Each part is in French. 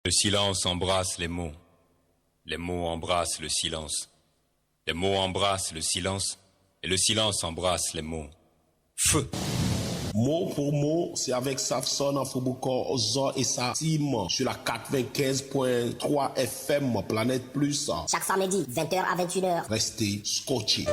Le silence embrasse les mots embrassent le silence. Les mots embrassent le silence, et le silence embrasse les mots. Feu. Mot pour mot, c'est avec Safson en Fouboukor, Ozor et sa team sur la 95.3 FM Planète Plus. Chaque samedi, 20h à 21h. Restez scotchés.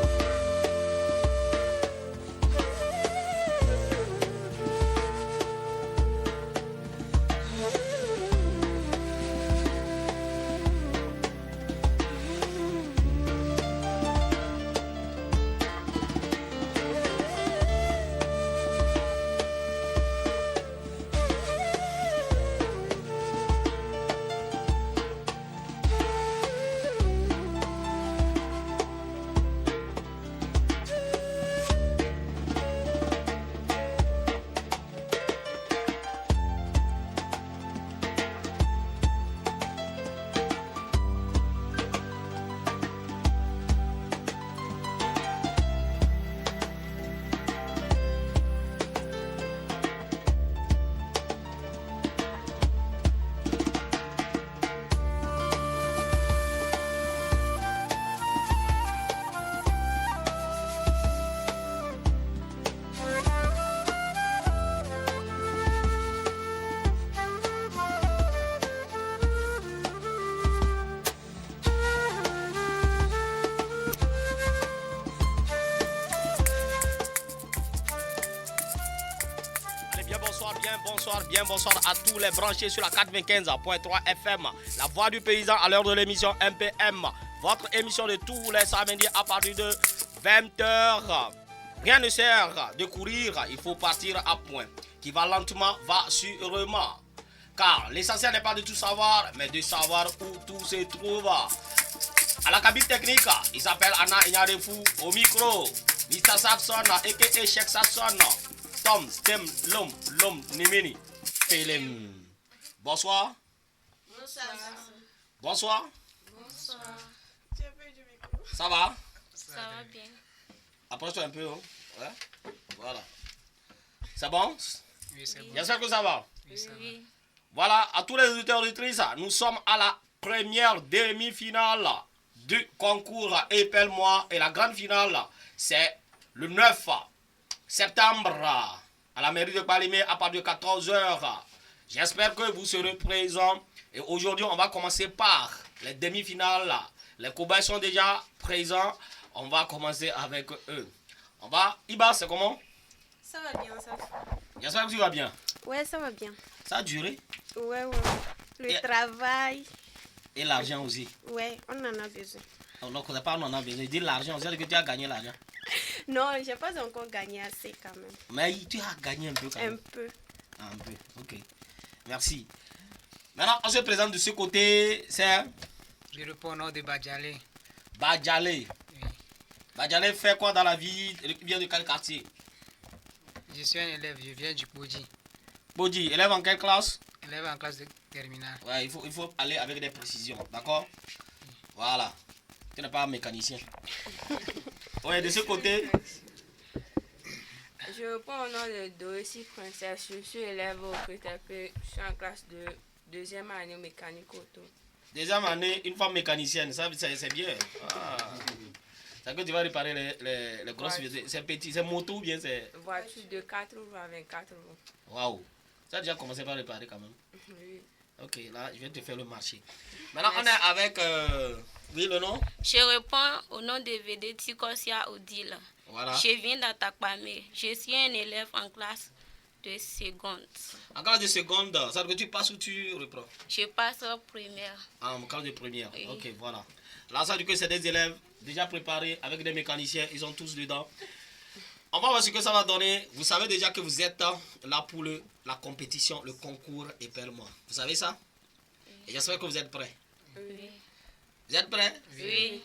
Bonsoir à tous les branchés sur la 95.3 FM, la voix du paysan à l'heure de l'émission MPM, votre émission de tous les samedis à partir de 20h. Rien ne sert de courir, il faut partir à point. Qui va lentement, va sûrement. Car l'essentiel n'est pas de tout savoir, mais de savoir où tout se trouve. À la cabine technique, il s'appelle Anna Ignadefou, au micro, Mr. Sapson, a.k.a. Cheikh Sapson. Tom, Stem, Lom, Nimini, Pelem. Bonsoir. Bonsoir. Ça va? Ça va bien. Approche-toi un peu. Hein? Ouais. Voilà. C'est bon? Oui, c'est bon. J'espère que ça va. Oui. Voilà, à tous les auditeurs et auditrices, nous sommes à la première demi-finale du concours Épelle-moi. Et la grande finale, c'est le 9 septembre à la mairie de Palimé à partir de 14h. J'espère que vous serez présents. Et aujourd'hui, on va commencer par les demi-finales. Les cobayes sont déjà présents. On va commencer avec eux. Iba, c'est comment? Ça va bien, ça. J'espère que tu vas bien. Ouais, ça va bien. Ça a duré. Ouais. Le travail. Et l'argent aussi. Ouais, on en a besoin. On ne connaît pas, on en a besoin. Dis l'argent, on sait que tu as gagné l'argent. Non, j'ai pas encore gagné assez quand même. Mais tu as gagné un peu quand même. Un peu. Ah, un peu, ok. Merci. Maintenant, on se présente de ce côté, c'est Je réponds au nom de Badjalé. Badjalé. Oui. Badjalé fait quoi dans la vie? Il vient de quel quartier? Je suis un élève, je viens du Bodji. Bodji, élève en quelle classe? Élève en classe de terminale. Ouais, il faut aller avec des précisions, d'accord? Voilà. Tu n'es pas un mécanicien. Ouais, de ce côté. Je réponds au nom de Dorothy Princesse. Je suis élève au PTP. Je suis en classe de deuxième année mécanique auto. Deuxième année, une femme mécanicienne, ça c'est bien. Ah. C'est que tu vas réparer les grosses voitures. C'est petit, c'est moto ou bien c'est. Voiture de 4 roues à 24 roues. Waouh. Ça a déjà commencé par réparer quand même. Oui. Ok, là, je vais te faire le marché. Maintenant, on est avec. Oui, le nom? Je réponds au nom de Vedeti Kosia Odile. Voilà. Je viens d'Atakpame. Je suis un élève en classe de seconde. En classe de seconde, ça veut dire que tu passes ou tu reprends? Je passe en première. Ah, en classe de première. Oui. Ok, voilà. Là, ça veut dire que c'est des élèves déjà préparés avec des mécaniciens, ils ont tous dedans. On va voir ce que ça va donner. Vous savez déjà que vous êtes là pour la compétition, le concours Épelle-moi. Vous savez ça? Et j'espère que vous êtes prêts. Oui. Vous êtes prêts? Oui.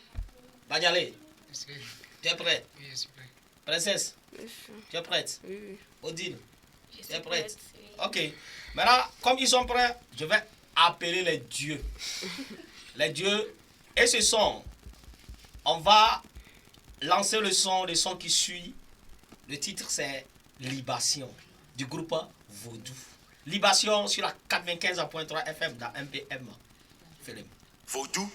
Badjalé, Est-ce que- tu es prêt? Oui, je suis prêt. Princesse, Oui. tu es prête? Oui. Odile, Je tu suis es prête? oui. Ok. Maintenant, comme ils sont prêts, je vais appeler les dieux. Les dieux. Et ce son, on va lancer le son qui suit. Le titre, c'est Libation, du groupe Vaudou. Libation sur la 95.3 FM dans MPM. Philippe. Vaudou,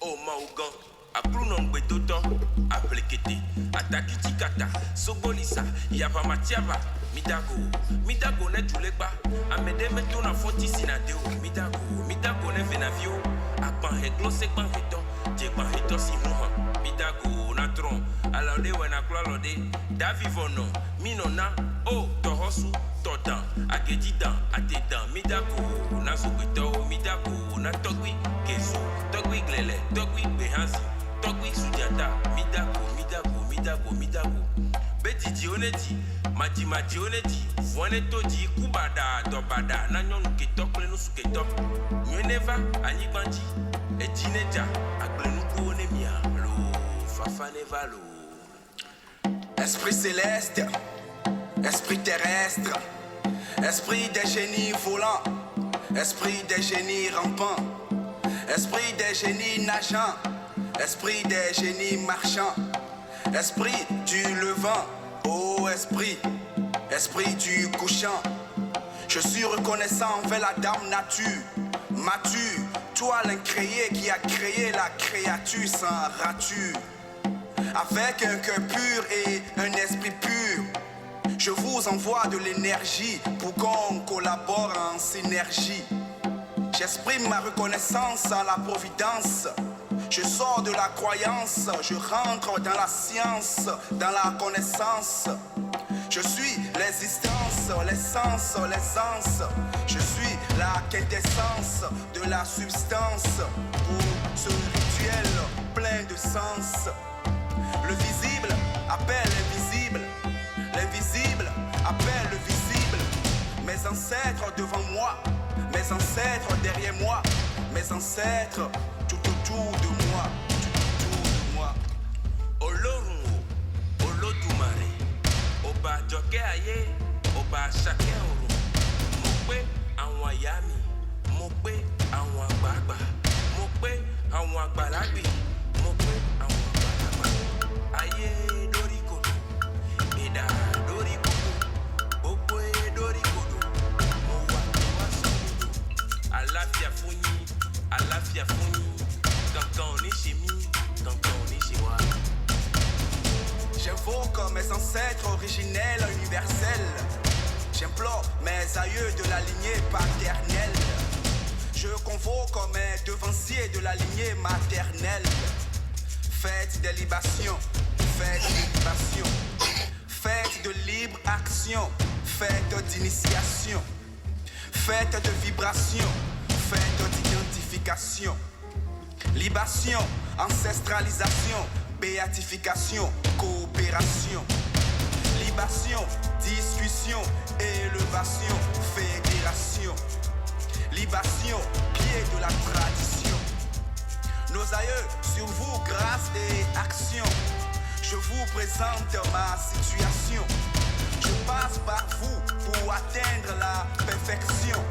oh Maougan, Aprunon Betoton, Aplekete, Atakitikata, Sobolisa, Yapamatiaba, Midago ne Juleba, Amede Metona Fonti Sinadeo, Midago ne Venavio, Akban Heglo Sekban Heton, Jekban Heton Simuha, Midago Natron, Alade Wenaklolode, Davivono, Minona, Oh, Torosu, Todan, Agedidan, Atedan, Midago, Nasoguito, Midago, Natogui, Keso, Togui Glele, Togui Behansi, Togui Sujata, Midago. Betiji oneti, Maji oneti, Vonetoji, Kubada, Dobada, Nanyon Ketok, Lenusuketok, Nyeneva, Anyibanji, Ejineja, Aglenuko Nemia, Lo, Fafaneva, Lo. Esprit céleste, esprit terrestre, esprit des génies volants, esprit des génies rampants, esprit des génies nageants, esprit des génies marchands, esprit du levant, ô esprit du couchant. Je suis reconnaissant envers la dame nature, mature, toi l'incréé qui a créé la créature sans rature. Avec un cœur pur et un esprit pur, je vous envoie de l'énergie pour qu'on collabore en synergie. J'exprime ma reconnaissance à la providence. Je sors de la croyance, je rentre dans la science, dans la connaissance. Je suis l'existence, l'essence, l'essence. Je suis la quintessence de la substance pour ce rituel plein de sens. Le visible appelle l'invisible, l'invisible appelle le visible. Mes ancêtres devant moi, mes ancêtres derrière moi, mes ancêtres tout autour de moi, tout autour de moi. Olorunwo, Olodumare, Oba Joke Aye, Oba Sake Oru, mo pe àwọn aya mi, mo pe àwọn àgbààgbà, mo pe àwọn àgbàlagbì, mo pe àwọn àgbàlagbà. Ayé lórí kodò, ìdá lórí kodò, gbogbo lórí kodò, mo wà sọ́dọ̀. Àlàáfíà fún yín, àlàáfíà fún yín, kankan ò ní ṣe mí, kankan ò ní ṣe wá. J'invoque mes ancêtres originels, universels. J'implore mes aïeux de la lignée paternelle. Je convoque mes devanciers de la lignée maternelle. Fête des libations, fête de libation, fête de libre action, fête d'initiation, fête de vibration, fête d'identification. Libation, ancestralisation, béatification, coopération. Libation, discussion, élévation, fédération. Libation, pied de la tradition. Nos aïeux, sur vous, grâce et action. Je vous présente ma situation. Je passe par vous pour atteindre la perfection.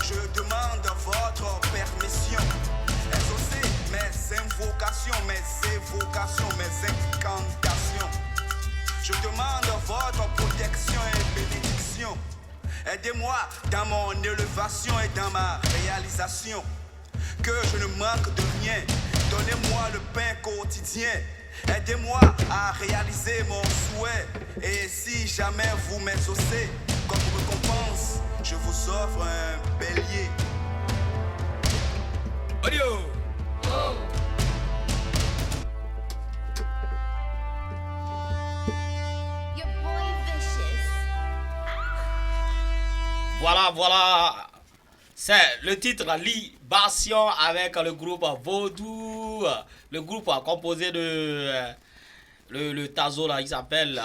Je demande votre permission. Exaucez mes invocations, mes évocations, mes incantations. Je demande votre protection et bénédiction. Aidez-moi dans mon élévation et dans ma réalisation. Que je ne manque de rien. Donnez-moi le pain quotidien. Aidez-moi à réaliser mon souhait. Et si jamais vous m'exaucez, comme récompense, je vous offre un bélier. Audio. Oh. Voilà. C'est le titre Libation avec le groupe Vaudou. Le groupe composé de le Tazo là, il s'appelle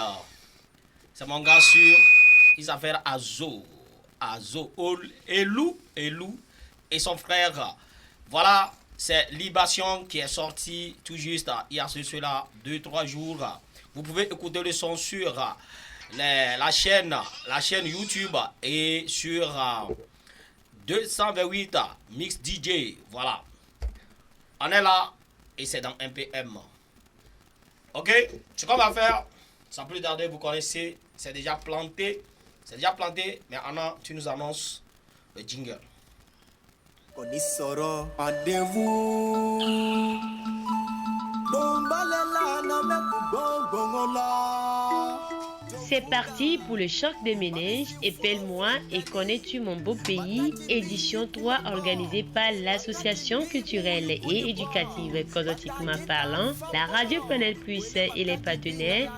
c'est mon gars sûr, il s'appelle Azo, Elou et son frère. Voilà, c'est Libation qui est sorti tout juste il y a cela 2-3 jours. Vous pouvez écouter le son sur la chaîne YouTube et sur 228 Mix DJ. Voilà, on est là et c'est dans MPM. Ok, ce qu'on va faire, sans plus tarder, vous connaissez, c'est déjà planté, C'est déjà planté, mais Anna, tu nous annonces le jingle. C'est parti pour le choc de ménage, épelle-moi et connais-tu mon beau pays, édition 3 organisée par l'association culturelle et éducative Kozotikma parlant, la Radio Planète Plus et les partenaires.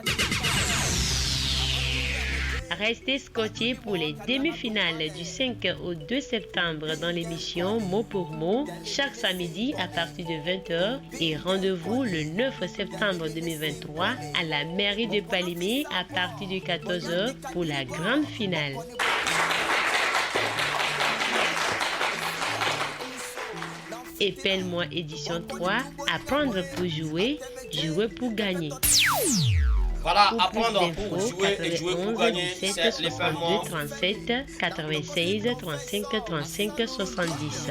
Restez scotchés pour les demi-finales du 5 au 2 septembre dans l'émission Mot pour mot, chaque samedi à partir de 20h et rendez-vous le 9 septembre 2023 à la mairie de Palimé à partir de 14h pour la grande finale. Épelle-moi édition 3, apprendre pour jouer, jouer pour gagner. Voilà, Pour apprendre plus pour d'infos, jouer et jouer pour gagner, 17 c'est les 62 37 96 35 35 70.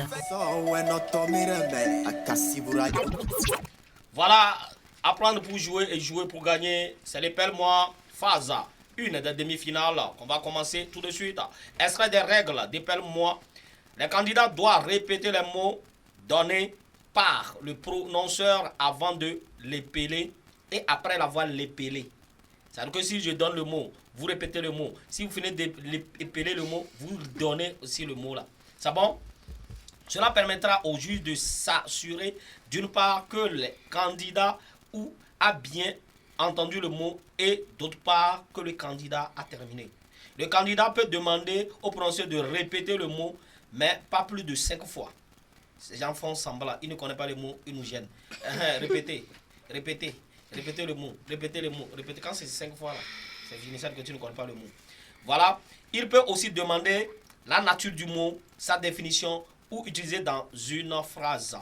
Voilà, apprendre pour jouer et jouer pour gagner, c'est l'épelle-moi phase, une des demi-finales qu'on va commencer tout de suite. Extrait des règles d'épelle-moi. Les candidats doivent répéter les mots donnés par le prononceur avant de l'épeler et après l'avoir l'épelé. C'est-à-dire que si je donne le mot, vous répétez le mot. Si vous finissez d'épeler le mot, vous donnez aussi le mot là. C'est bon? Cela permettra au juge de s'assurer d'une part que le candidat a bien entendu le mot et d'autre part que le candidat a terminé. Le candidat peut demander au prononceur de répéter le mot, mais pas plus de 5 fois. Ces gens font semblant, ils ne connaissent pas le mot, ils nous gênent. Répétez, répétez. Répétez le mot, répétez le mot, répétez. Quand c'est 5 fois là, c'est fini, ça que tu ne connais pas le mot. Voilà. Il peut aussi demander la nature du mot, sa définition ou utiliser dans une phrase.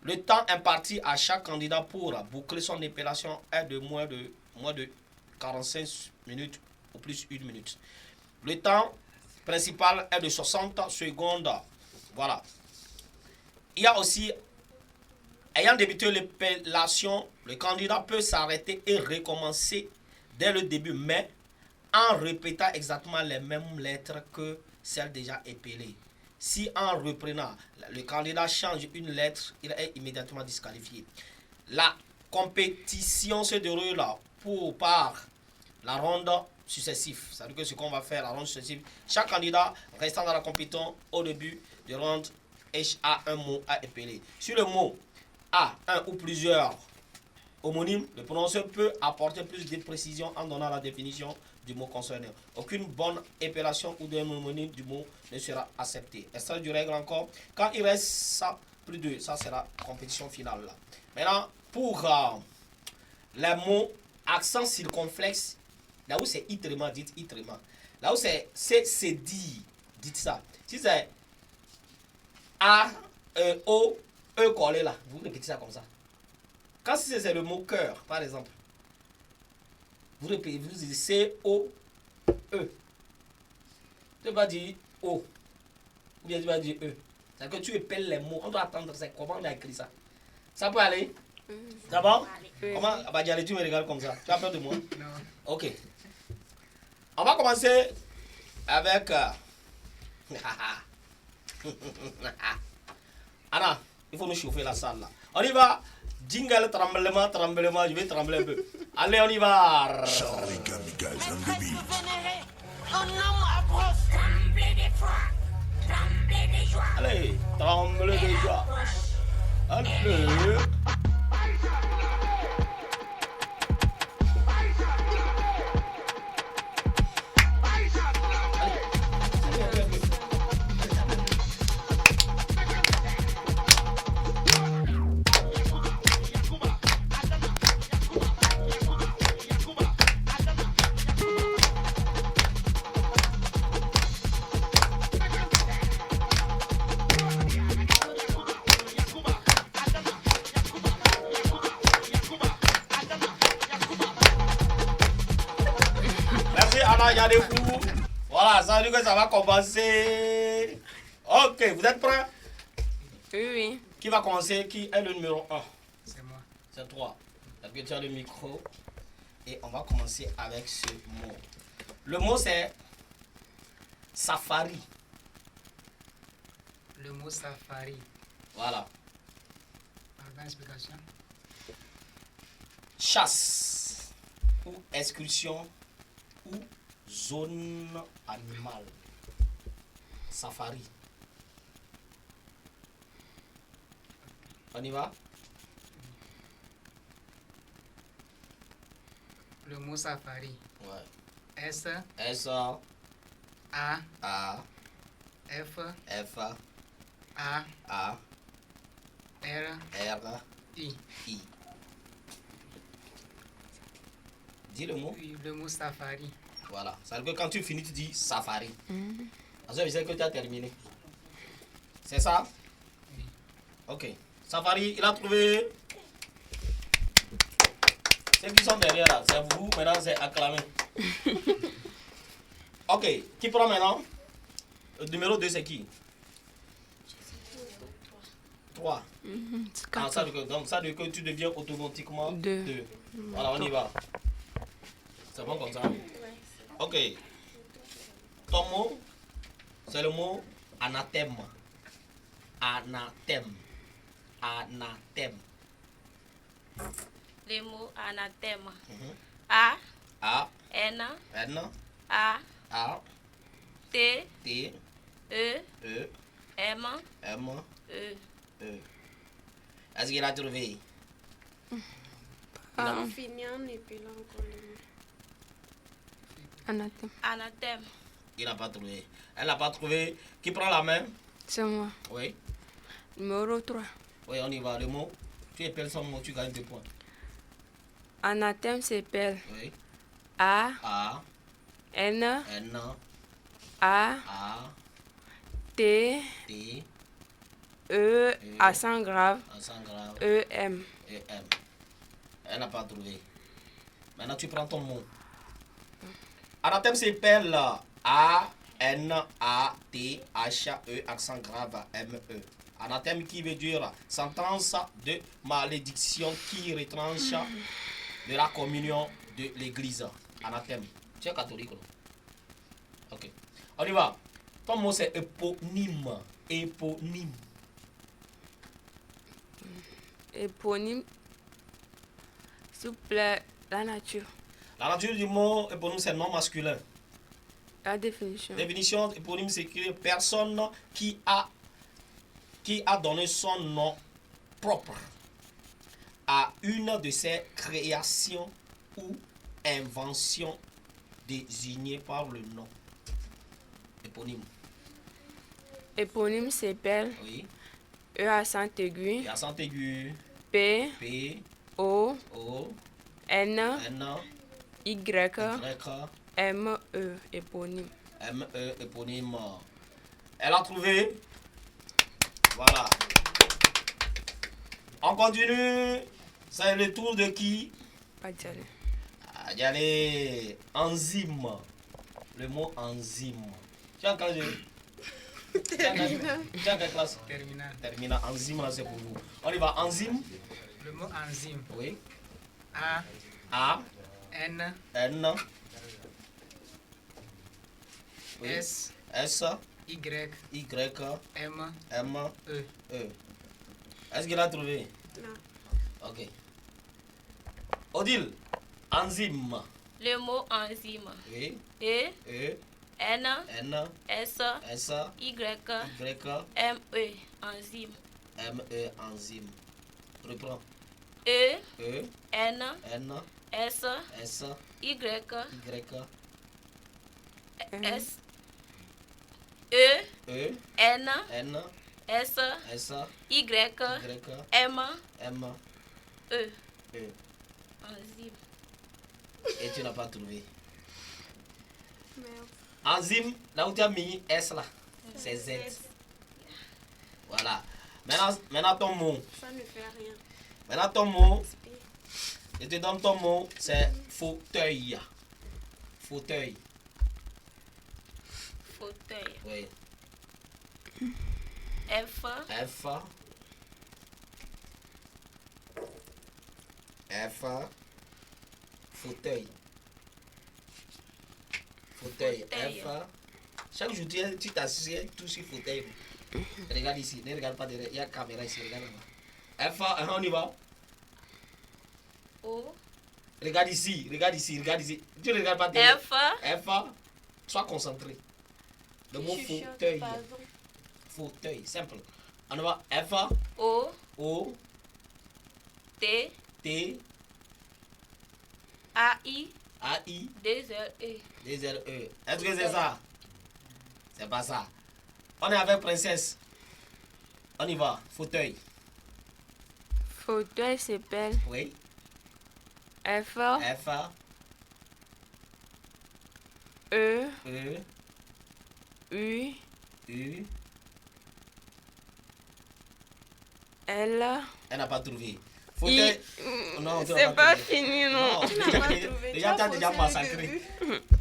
Le temps imparti à chaque candidat pour boucler son épellation est de moins de 45 minutes ou plus 1 minute. Le temps principal est de 60 secondes. Voilà. Il y a aussi, ayant débuté l'épellation, le candidat peut s'arrêter et recommencer dès le début, mais en répétant exactement les mêmes lettres que celles déjà épellées. Si en reprenant, le candidat change une lettre, il est immédiatement disqualifié. La compétition se déroule par la ronde successive. C'est-à-dire que ce qu'on va faire, la ronde successive, chaque candidat restant dans la compétition au début de ronde a un mot à épeler. Si le mot a un ou plusieurs homonymes, le prononceur peut apporter plus de précision en donnant la définition du mot concerné. Aucune bonne épellation ou d'un homonyme du mot ne sera acceptée. Extrait du règle encore. Quand il reste ça, plus de ça sera compétition finale. Là. Maintenant, pour les mots accent circonflexe, là où c'est itrement, dites itrement. Là où c'est dit, dites ça. Si c'est A, O, E collé là, vous répétez ça comme ça. Quand c'est le mot cœur, par exemple, vous répétez, vous dites C-O-E. Tu ne vas pas dire O, ou bien tu vas dire E. C'est-à-dire que tu épelles les mots, on doit attendre, c'est comment on a écrit ça. Ça peut aller? Ça va? Comment? Bah, tu me regardes comme ça. Tu as peur de moi? Non. Ok. On va commencer avec... Anna, il faut nous chauffer la salle là. On y va. Jingle, tremblement, tremblement. Je vais trembler un peu. Allez, on y va. Allez, tremble de joie. Allez. Regardez-vous. Voilà, ça veut dire que ça va commencer. Ok, vous êtes prêts? Oui. Qui va commencer? Qui est le numéro 1? C'est moi. C'est toi. Donc tu as le micro. Et on va commencer avec ce mot. Le mot c'est Safari. Le mot safari. Voilà. Pardon, explication. Chasse ou excursion ou zone animale. Safari. On y va? Le mot safari. Ouais. S S A A F F A A R R I. I. Dis le mot. Oui, le mot safari. Voilà. Ça veut dire que quand tu finis, tu dis safari. Ça veut dire que tu as terminé. C'est ça? Oui. Ok. Safari, il a trouvé. Ceux qui sont derrière là, c'est vous, maintenant c'est acclamé. Ok. Qui prend maintenant? Le numéro 2, c'est qui? 3. Ah, ça veut dire que, donc ça veut dire que tu deviens automatiquement 2. Voilà, on y va. C'est bon comme ça? Ok. Ton mot, c'est le mot anathème. Anathème. Anathème. Le mot anathème. Mhm. A, A, N, N, A, A, T, T, E, E, M, M, E. E. Est-ce qu'il a trouvé? On finit en épilant encore le mot. Anathème. Anathème. Il n'a pas trouvé. Elle n'a pas trouvé. Qui prend la main? C'est moi. Oui. Numéro 3. Oui, on y va. Le mot. Tu épelles son mot, tu gagnes 2 points. Anathème s'appelle Oui. A, A, N, N, A, A, T, T, E, accent grave, accent grave, E, M. et M. Elle n'a pas trouvé. Maintenant, tu prends ton mot. Anathème s'appelle A, N, A, T, H, E, accent grave, M, E. Anathème qui veut dire sentence de malédiction qui retranche de la communion de l'église. Anathème. Tu es catholique, non? Ok. On y va. Ton mot c'est éponyme. Éponyme. Éponyme. S'il vous plaît, la nature. La nature du mot éponyme c'est non masculin. La définition. Définition éponyme c'est que personne qui a donné son nom propre à une de ses créations ou inventions désignées par le nom. Éponyme. Éponyme s'appelle Oui. E, accent aigu, Et accent aigu. P, P, O, O, N, N, Y, Y, M, E. Éponyme. M, E, éponyme. Elle a trouvé. Voilà. On continue. C'est le tour de qui? Adjale. Adjale. Enzyme. Le mot enzyme. Tu as quelle classe? Terminal. Terminal. Enzyme, là, c'est pour vous. On y va. Enzyme. Le mot enzyme. Oui. A, A, N, N, oui. S, S, Y, Y, M, M, E. E. Est-ce qu'il a trouvé? Non. Ok. Odile, enzyme. Le mot enzyme. Oui. E, E, N, N, S, S, Y, Y, M, E. Enzyme. M, E, enzyme. Reprends. E, E, N, N, S, S, Y, Y, S, E, E, N, N, S, S, Y, Y, M, M, E. E. Enzyme. Et tu n'as pas trouvé. Enzyme, là où tu as mis S là, c'est Z. Voilà. Maintenant ton mot. Ça ne fait rien. Maintenant ton mot. Je te donne ton mot, c'est fauteuil. Fauteuil. Fauteuil. Oui. F, F. F. Fauteuil. Fauteuil. Fauteuil. F. Chaque jour, tu t'assieds tout sur le fauteuil. Regarde ici, ne regarde pas derrière. Il y a une caméra ici, regarde là-bas. F, on y va. O. Regarde ici. Tu ne regardes pas derrière. F. F, sois concentré. Le mot fauteuil. Fauteuil, simple. On y va. F, O. O, T. T, A. I. A, I, 2 L. E. 2 L, E. Est-ce que c'est ça? C'est pas ça. On est avec princesse. On y va. Fauteuil. Fauteuil s'appelle Oui. F. F, E. E, U. U. L. Elle n'a pas trouvé. Fauteuil. Non, tu n'as C'est pas trouvé. fini, non. Déjà, tu as déjà massacré.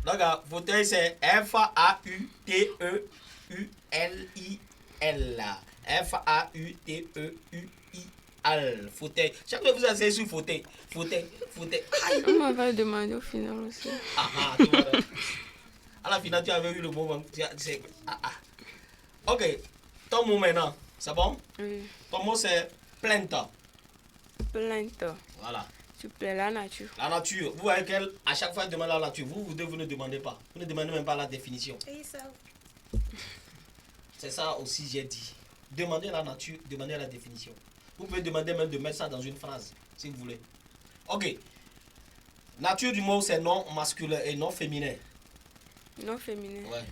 Donc, fauteuil, c'est F-A-U-T-E-U-L-I-L. F-A-U-T-E-U-I-L. Fauteuil. Chaque fois que vous asseyez sur fauteuil. Fauteuil. Aïe. On m'avait demandé au final aussi. Tu vois. À la finale, tu avais eu le moment. Ok. Ton mot maintenant. C'est bon? Oui. Ton mot, c'est plainte. Plainte. Voilà. S'il vous plaît, la nature. La nature. Vous voyez qu'elle, à chaque fois, elle demande la nature. Vous ne demandez pas. Vous ne demandez même pas la définition. C'est ça aussi, j'ai dit. Demandez la nature, demandez la définition. Vous pouvez demander même de mettre ça dans une phrase, si vous voulez. Ok. Nature du mot, c'est non masculin et non féminin. Non féminin. Ouais.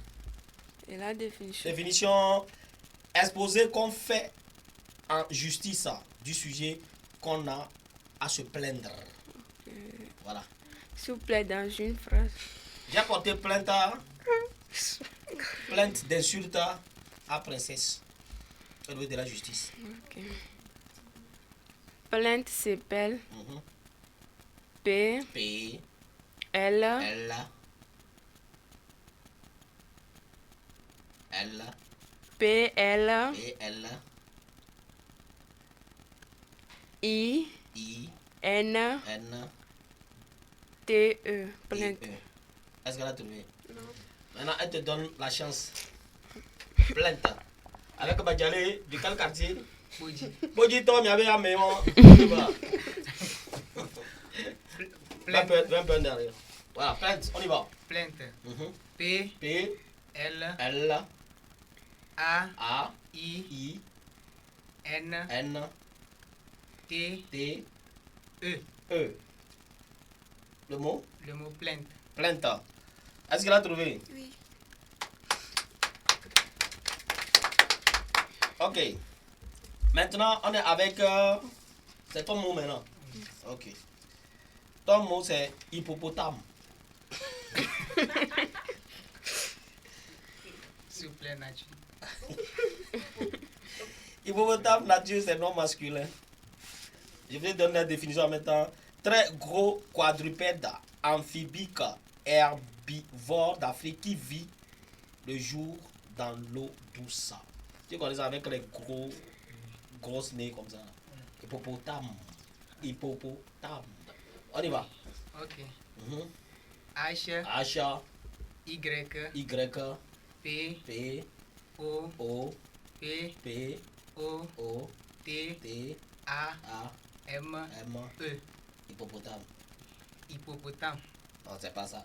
Et la définition. Définition exposée qu'on fait en justice du sujet qu'on a à se plaindre. Voilà. S'il vous plaît, dans une phrase. J'ai porté plainte d'insulte à princesse au niveau de la justice. Ok. Plainte s'appelle P. P. L. L. L. P. L. P. L. I. I. N. N. T. E. Plainte. Est-ce qu'elle a trouvé? Non. Maintenant, elle te donne la chance. Plainte. Avec Badjalé, de quel quartier? Bodji, toi, il y avait un meilleur. Un peu derrière. Voilà, plainte, on y va. Plainte. P. P. L. L. A. A. I. N. N. T. T. E. E. Le mot? Le mot plainte. Plainte. Est-ce qu'elle a trouvé? Oui. Ok. Maintenant, on est avec... c'est ton mot maintenant. Ok. Ton mot, c'est hippopotame. S'il vous plaît, nature. Hippopotame, nature, c'est non masculin. Je vais donner la définition en même temps. Très gros quadrupède amphibique herbivore d'Afrique qui vit le jour dans l'eau douce. Tu connais ça avec les grosses nez comme ça. Hippopotame. Hippopotame. On y va. Ok. H. H. Y. Y. P. P. O. O. P. P. O. O. T. T. A. A. M. M. E. Hippopotame. Hippopotame. Non, c'est pas ça.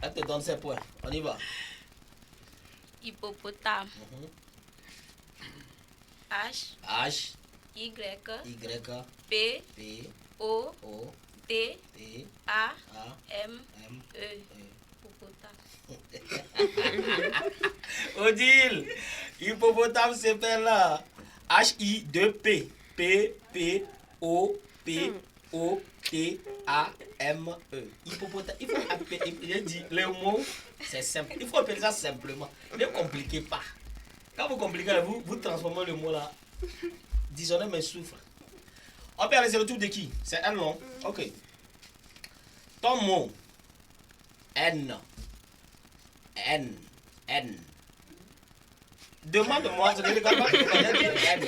Elle te donne ses points. On y va. Hippopotame. H. H. Y. Y. P. P. O. O. T. T. A. A. M. M. E. Hippopotame. Odile. Hippopotame s'appelle là. H-I-2-P. P. O. P. O. T. A. M. E. Hippopotame. Il faut appeler. J'ai dit, le mot, c'est simple. Il faut appeler ça simplement. Ne compliquez pas. Quand vous compliquez, vous transformez le mot là. Disonnez mes souffles. On peut aller, c'est le tour de qui? C'est elle, non? Ok. Ton mot. N. N. N. Demande-moi, je ne regarde pas que tu vas N.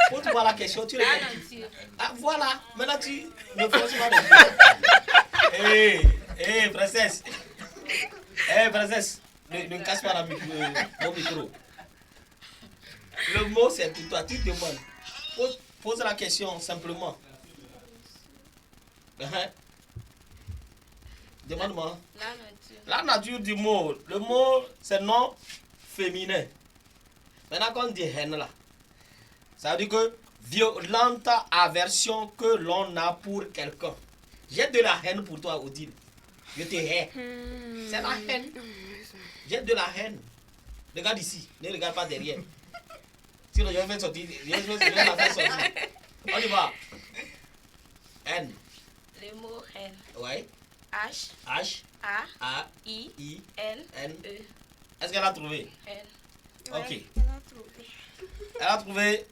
Pose-moi la question, tu regardes. Ah, voilà. Maintenant, tu me forces pas de dire. Hé, princesse. Hé, princesse. Ne casse pas mon micro. Le mot, c'est pour toi. Tu demandes. Pose la question simplement. Demande-moi. La nature du mot. Le mot, c'est non féminin. Maintenant, quand on dit haine là, ça veut dire que violente aversion que l'on a pour quelqu'un. J'ai de la haine pour toi, Odile. Je te hais. C'est la haine. J'ai de la haine. Regarde ici. Ne regarde pas derrière. Sinon, je vais faire sortir. Je vais la faire sortir. On y va. Haine. Le mot haine. Ouais. H. H. A. I. N. N. E. Est-ce qu'elle a trouvé? Haine. Ok. Elle a trouvé. Elle a trouvé.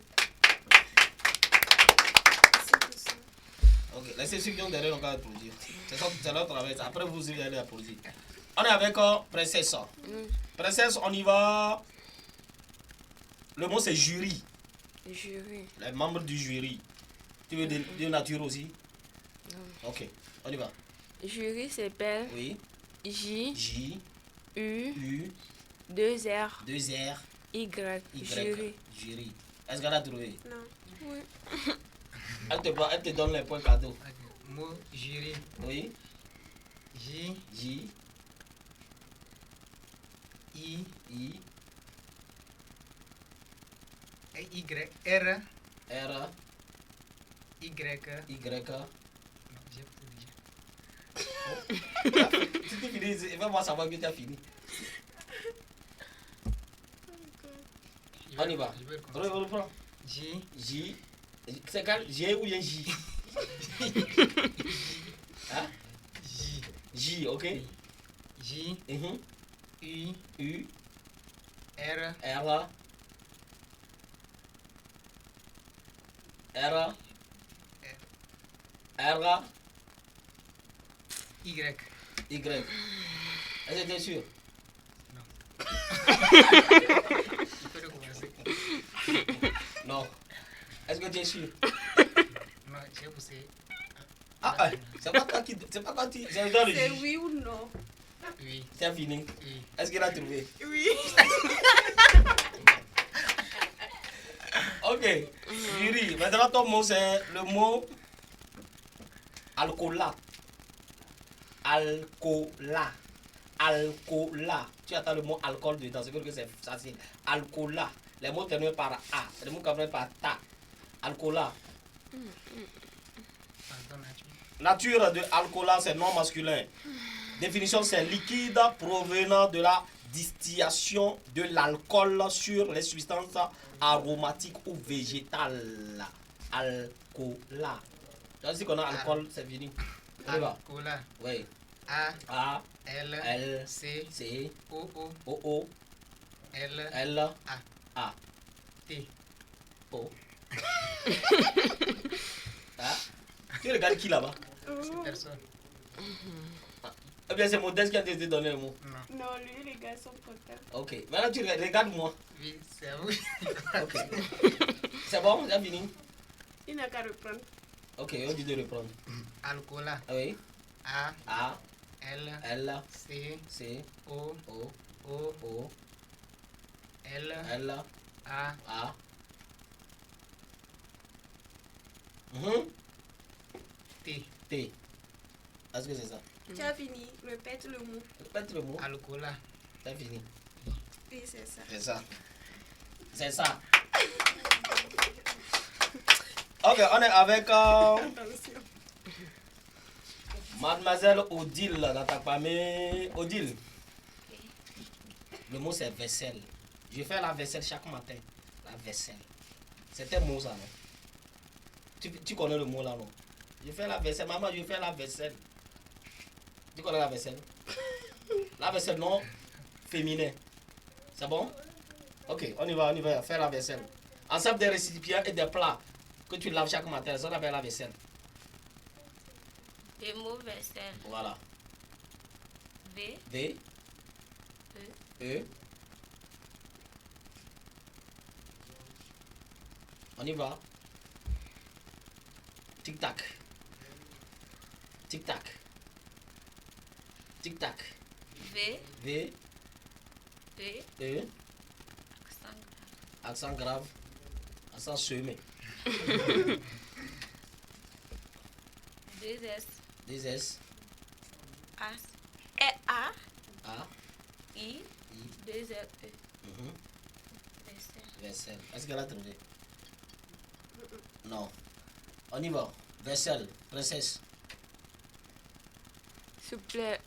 Ok, laissez ceux qui ont derrière encore applaudir. C'est leur travail. Après, vous allez applaudir. On est avec Princesse. Princesse, on y va. Le mot, c'est jury. Jury. Les membres du jury. Tu veux de nature aussi? Non. Ok, on y va. Jury s'appelle Oui. J. U. U. 2 R. 2 R. Y. Jury. Jury. Est-ce qu'elle a trouvé? Non. Oui. Elle te donne les points cadeaux. Mot jury. Oui. J. J. I. I. Y. R. R. Y. Y. Non, j'ai tout déjà. Si tu finis, il va voir savoir que tu as fini. On y va. Reprends. J. J. C'est quel? G ou bien J? Hein? J. J, ok. J. U. U. R. R. R. R. Y. Y. Est-ce que tu es sûr? Tu peux recommencer. Non. Est-ce que tu es sûr? Non, j'ai poussé. Ah, c'est pas toi qui. C'est pas toi qui. C'est dans le C'est juge. oui ou non? Oui. C'est fini. Oui. Est-ce qu'il a trouvé? Oui. Ok. Jury. Maintenant, ton mot, c'est le mot alcoolat. Alcoolat. Alcoolat. Tu attends le mot alcool dedans. C'est que c'est ça, c'est alcoolat. Les mots terminés par A. Les mots terminés par ta. Alcoolat. Nature de alcoolat, c'est non masculin. Définition, c'est liquide provenant de la distillation de l'alcool sur les substances aromatiques ou végétales. Alcoolat. Tu vois, si on a alcool, c'est fini. On y va. Alcoolat. Oui. A. L. L. C. C. O. O. L. L. A. T. O. Ah. Tu regardes qui là-bas? C'est personne. Eh bien, c'est Modeste qui a été donné le mot. Non. Non, lui, les gars sont contents. Ok. Maintenant, tu regardes moi. Oui, c'est vous. Ok. C'est bon, j'ai fini. Il n'a qu'à reprendre. Ok, on dit de reprendre. Alcoolat. Oui. A. L. L. C. C. O. O. L. L. A. T. T. Est-ce que c'est ça? Tu as fini. Répète le mot. Répète le mot. Alcoolat. C'est fini. Oui, c'est ça. C'est ça. C'est ça. Ok, on est avec Attention. Mademoiselle Odile dans ta famille. Odile. Le mot c'est vaisselle. Je fais la vaisselle chaque matin. La vaisselle. C'est un mot ça, non? Tu connais le mot là, non? Je fais la vaisselle. Maman, je fais la vaisselle. Tu connais la vaisselle? La vaisselle, non? Féminin. C'est bon? Ok, on y va. Faire la vaisselle. Ensemble des récipients et des plats que tu laves chaque matin. Ça, on appelle la vaisselle. Le mot vaisselle. Voilà. V. V. E. On y va. Tic-tac. Tic-tac. Tic-tac. V. V. E. Accent grave. Accent semé. 2 S. 2 S. A. A. A. I. 2 L. E. Vaisselle. Est-ce qu'elle a trouvé? Non. On y va. Vaisselle. Princesse. S'il vous plaît,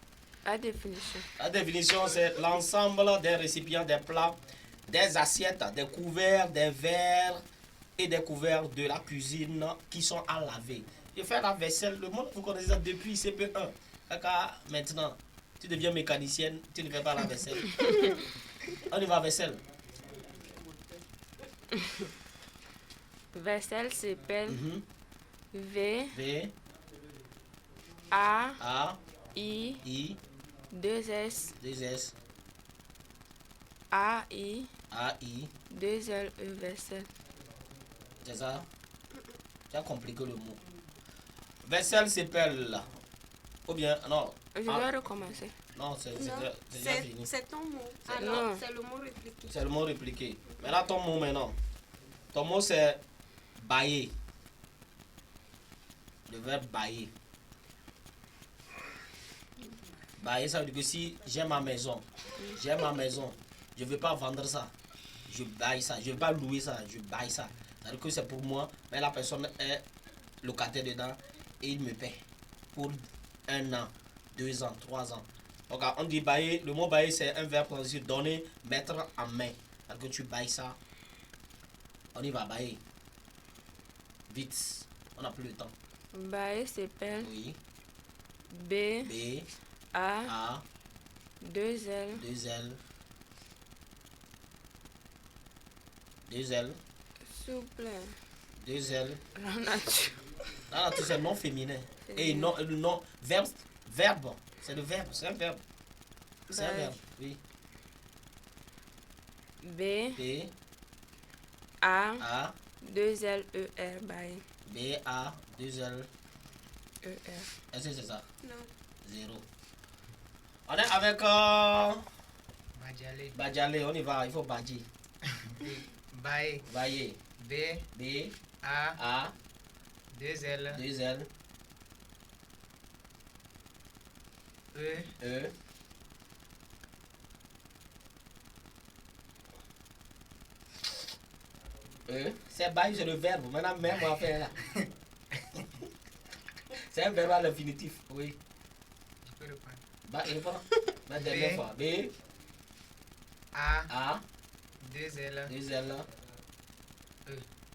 la définition. La définition, c'est l'ensemble des récipients, des plats, des assiettes, des couverts, des verres et des couverts de la cuisine qui sont à laver. Et faire la vaisselle, le monde, vous connaissez ça depuis CP1. Car maintenant, tu deviens mécanicienne, tu ne fais pas la vaisselle. On y va, vaisselle. Vaisselle s'appelle V. A. I. 2 S. 2 S. A. I. 2 L. E. Vaisselle. C'est ça? Tu as compliqué le mot. Vaisselle s'appelle. Ou bien, non. Je vais recommencer. Non, c'est déjà fini. C'est ton mot. Non. C'est le mot répliqué. C'est le mot répliqué. Maintenant, ton mot maintenant. Ton mot, c'est bailler. Le verbe bailler. Bailler, ça veut dire que si j'ai ma maison, je ne veux pas vendre ça. Je baille ça. Je ne veux pas louer ça. Je baille ça. Ça veut dire que c'est pour moi, mais la personne est locataire dedans et il me paie pour 1 an, 2 ans, 3 ans. Donc, on dit bailler. Le mot bailler, c'est un verbe transitif. Donner, mettre en main. Alors que tu bailles ça. On y va bailler. Vite. On n'a plus le temps. Bailler s'appelle Oui. B. A. 2 L. 2 L. 2 L. S'il vous plaît. 2 L. La nature. La nature, c'est non féminin. Et non, le non, verbe. C'est le verbe. C'est un verbe. C'est un verbe. Oui. B. A. 2 L. E. R. Bailler. B. A. 2 L. E. R. Est-ce que c'est ça? Non. 0. On est avec Badjalé, on y va, il faut badger. Bailler. B. A. 2 L. 2 L. E. C'est bail, c'est le verbe. Maintenant, même on va faire là. C'est un verbe à l'infinitif, oui. Je peux reprendre. Il faut la dernière fois. B. A. 2 L. 2 L.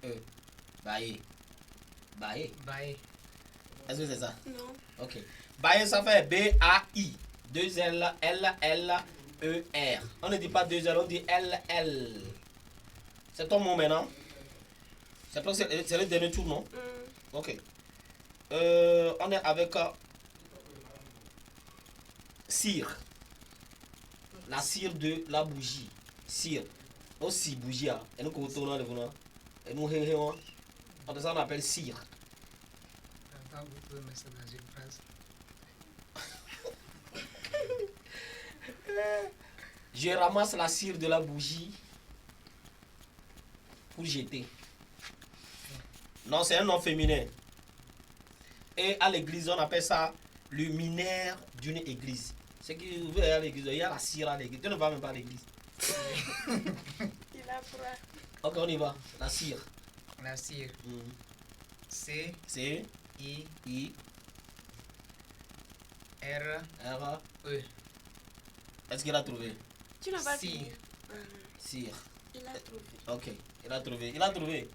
E. Bailler. Est-ce que c'est ça? Non. Ok. Bailler, ça fait B-A-I. 2 L, L, L, E, R. On ne dit pas 2 L, on dit L, L. C'est ton mot maintenant? C'est le dernier tour, non? Ok. On est avec cire. La cire de la bougie. Cire. Aussi bougie. Et nous, quand on et nous, on appelle cire. Attends, vous pouvez mettre ça dans une phrase. Je ramasse la cire de la bougie pour jeter. Non, c'est un nom féminin. Et à l'église, on appelle ça le minaire d'une église. C'est que vous voyez à l'église, il y a la cire à l'église. Tu ne vas même pas à l'église. Il a froid. Ok, on y va. La cire. La cire. C. I. R. E. Est-ce qu'il a trouvé? Tu n'as pas Cire. Cire. Il a trouvé. Ok, il a trouvé.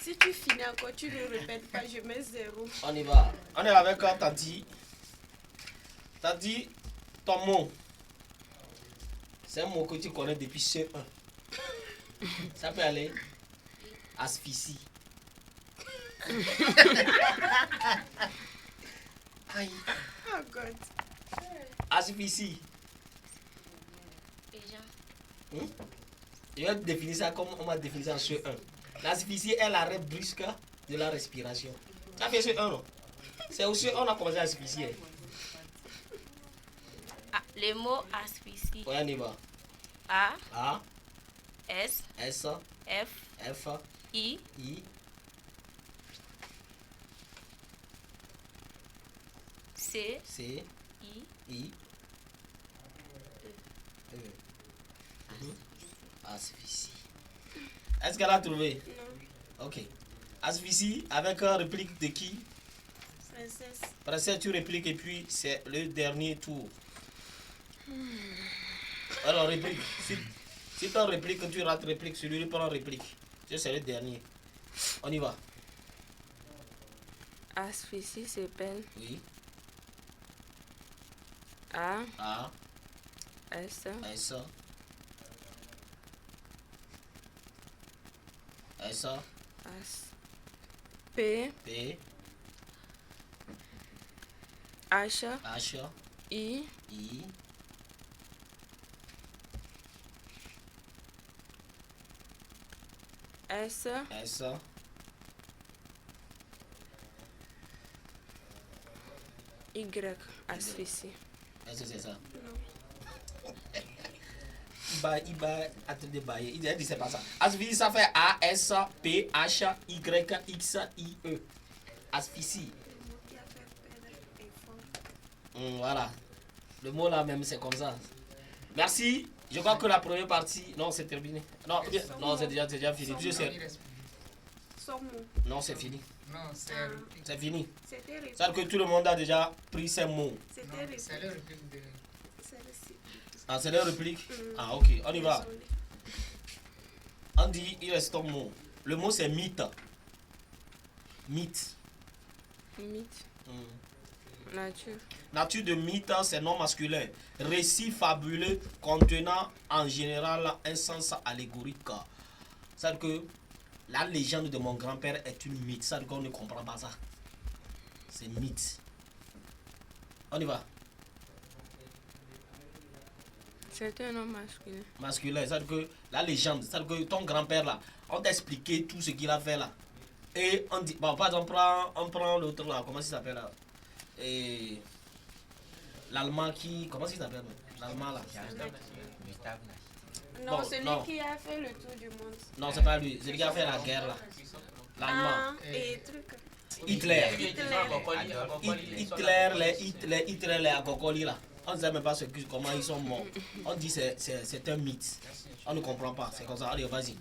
Si tu finis encore, tu ne répètes pas, je mets 0. On y va. On est avec Tati. Tati, ton mot. C'est un mot que tu connais depuis C1. Ça peut aller. Asphyxie. Aïe. Oh God. Asphyxie. Je vais définir ça comme on m'a défini ça en C1. L'asphyxie est l'arrêt brusque de la respiration. Ça fait C1, non? C'est aussi on a commencé à asphyxier. Le mot asphyxie. Ouais, on y va. A. S. F. F. I. C. I. Asphyxie. Est-ce qu'elle a trouvé? Non. Ok. Asphyxie avec une réplique de qui? Princesse. Princesse, tu répliques et puis c'est le dernier tour. Alors, réplique. Si tu réplique, tu rates réplique, celui-là prend réplique. C'est le dernier. On y va. Asphyxie s'appelle Oui. A. S. P. H. I. S. Y. Asphyxie. Est-ce que c'est ça? Non. Il a dit c'est pas ça. Asphyxie, ça fait A-S-P-H-Y-X-I-E. Asphyxie. Voilà. Le mot là même, c'est comme ça. Merci. Je crois que la première partie... Non, c'est terminé. Non, c'est déjà fini. Non, c'est fini. Non, c'est fini. C'est-à-dire que tout le monde a déjà pris ses mots. c'est le réplique de... Ah, c'est leur réplique? Ah, ok, on y va. On dit, il reste un mot. Le mot, c'est mythe. Mythe. Nature. Nature de mythe, c'est non masculin. Récit fabuleux contenant en général un sens allégorique. C'est-à-dire que la légende de mon grand-père est une mythe. C'est-à-dire qu'on ne comprend pas ça. C'est mythe. On y va. C'est un nom masculin. Masculin, c'est-à-dire que la légende, c'est-à-dire que ton grand-père là, on t'a expliqué tout ce qu'il a fait là. Et on dit, bon, par exemple, on prend l'autre là, comment il s'appelle là? Et l'Allemand qui, comment il s'appelle? L'Allemand là. Non, Bon, celui non. qui a fait le tour du monde. Non, c'est pas lui, c'est lui qui a fait la guerre là. L'Allemand. Et truc. Hitler, les Agogoli là. On ne sait même pas comment ils sont morts. On dit que c'est un mythe. On ne comprend pas. C'est comme ça. Allez, vas-y.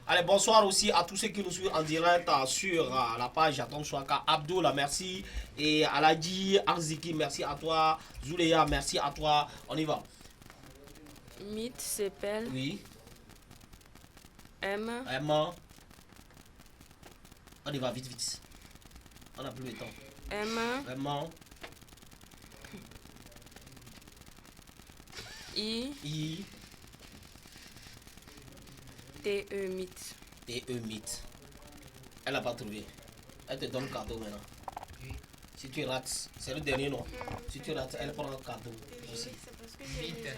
Allez, bonsoir aussi à tous ceux qui nous suivent en direct sur la page Atom Swaka. Abdoul, merci. Et Aladji, Arziki, merci à toi. Zouleya, merci à toi. On y va. Mythe s'appelle Oui. M. On y va vite, vite. On n'a plus le temps. M. I. T-E mythe. Mythe. Elle n'a pas trouvé. Elle te donne le cadeau maintenant. Si tu rates, c'est le dernier nom. Si tu rates, elle prend un cadeau aussi. Mythe.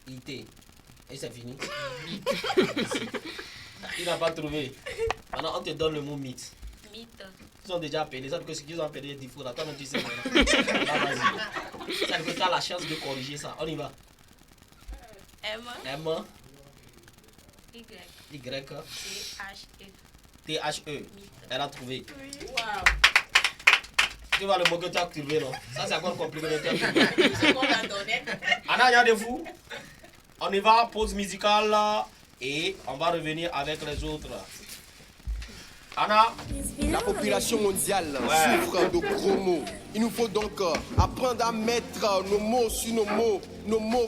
M-I-T. Et c'est fini. Il n'a pas trouvé. Maintenant, on te donne le mot mythe. Ils ont déjà appelé. Ça veut dire que ce qu'ils ont appelé est différent. Toi-même, tu sais. Vas-y. Ça veut dire que tu as la chance de corriger ça. On y va. M. Y. T-H-E. Elle a trouvé. Oui. Tu vois le mot que tu as trouvé, non? Ça, c'est encore compliqué de faire. C'est qu'on a donné. Anna, il y a de vous. On y va, pause musicale. Et on va revenir avec les autres. Anna? La population mondiale souffre de gros mots. Il nous faut donc apprendre à mettre nos mots sur nos mots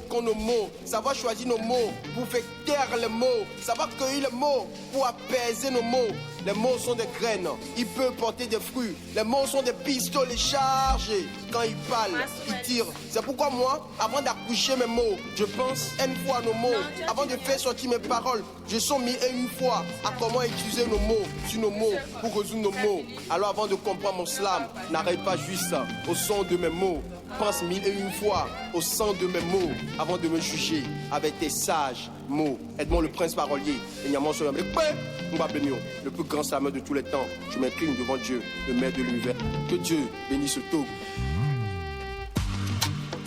contre nos mots. Savoir choisir nos mots pour faire taire les mots. Savoir cueillir les mots pour apaiser nos mots. Les mots sont des graines, ils peuvent porter des fruits. Les mots sont des pistolets chargés. Quand ils parlent, ils tirent. C'est pourquoi moi, avant d'accoucher mes mots, je pense une fois à nos mots. Avant de faire sortir mes paroles, je sens mille et une fois à comment utiliser nos mots sur nos mots pour résoudre nos mots. Alors avant de comprendre mon slam, n'arrête pas juste au son de mes mots. Pense mille et une fois au son de mes mots avant de me juger avec tes sages mots. Edmond le prince parolier, le plus grand slameur de tous les temps. Je m'incline devant Dieu, le maître de l'univers. Que Dieu bénisse Togo.